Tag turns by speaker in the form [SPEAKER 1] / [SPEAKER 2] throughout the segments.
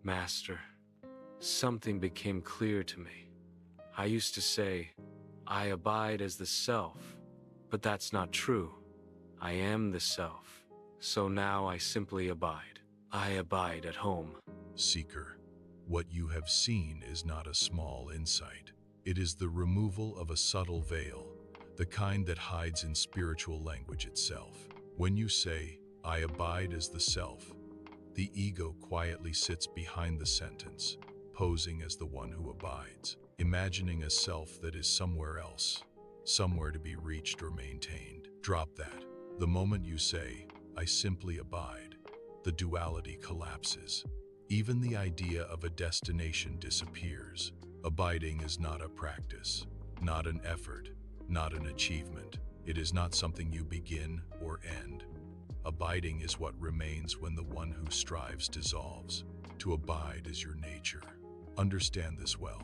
[SPEAKER 1] Master, something became clear to me. I used to say, I abide as the self, but that's not true. I am the self, so now I simply abide. I abide at home.
[SPEAKER 2] Seeker, what you have seen is not a small insight. It is the removal of a subtle veil, the kind that hides in spiritual language itself. When you say, I abide as the self, the ego quietly sits behind the sentence, posing as the one who abides, imagining a self that is somewhere else, somewhere to be reached or maintained. Drop that. The moment you say, I simply abide, the duality collapses. Even the idea of a destination disappears. Abiding is not a practice, not an effort, not an achievement. It is not something you begin or end. Abiding is what remains when the one who strives dissolves. To abide is your nature. Understand this well.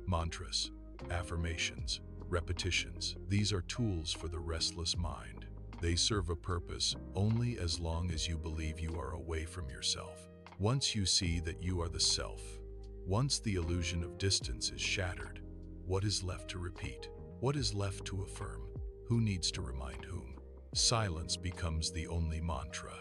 [SPEAKER 2] Mantras, affirmations, repetitions, these are tools for the restless mind. They serve a purpose only as long as you believe you are away from yourself. Once you see that you are the self, once the illusion of distance is shattered, what is left to repeat? What is left to affirm? Who needs to remind whom? Silence becomes the only mantra.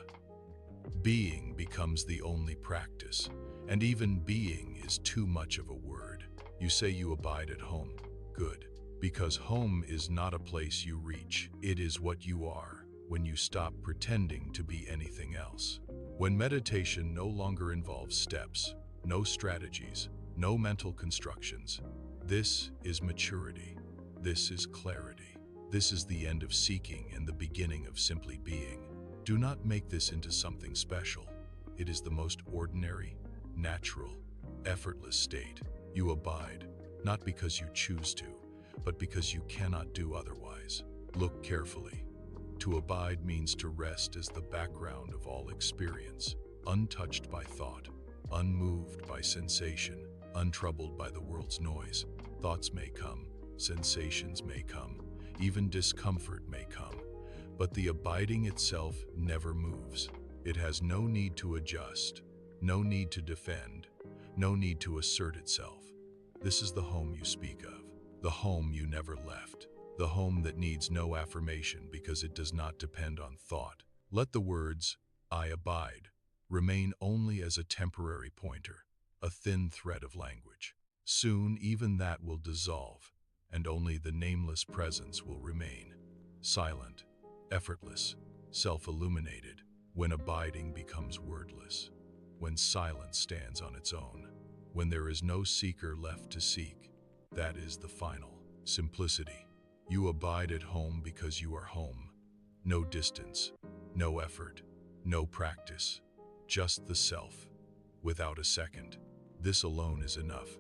[SPEAKER 2] Being becomes the only practice, and even being is too much of a word. You say you abide at home. Good. Because home is not a place you reach. It is what you are when you stop pretending to be anything else. When meditation no longer involves steps, no strategies, no mental constructions, this is maturity. This is clarity. This is the end of seeking and the beginning of simply being. Do not make this into something special. It is the most ordinary, natural, effortless state. You abide, not because you choose to, but because you cannot do otherwise. Look carefully. To abide means to rest as the background of all experience, untouched by thought, unmoved by sensation, untroubled by the world's noise. Thoughts may come, sensations may come, even discomfort may come, but the abiding itself never moves. It has no need to adjust, no need to defend, no need to assert itself. This is the home you speak of, the home you never left, the home that needs no affirmation because it does not depend on thought. Let the words, I abide, remain only as a temporary pointer, a thin thread of language. Soon even that will dissolve, and only the nameless presence will remain. Silent, effortless, self-illuminated, when abiding becomes wordless, when silence stands on its own, when there is no seeker left to seek, that is the final simplicity. You abide at home because you are home. No distance, no effort, no practice, just the self, without a second. This alone is enough.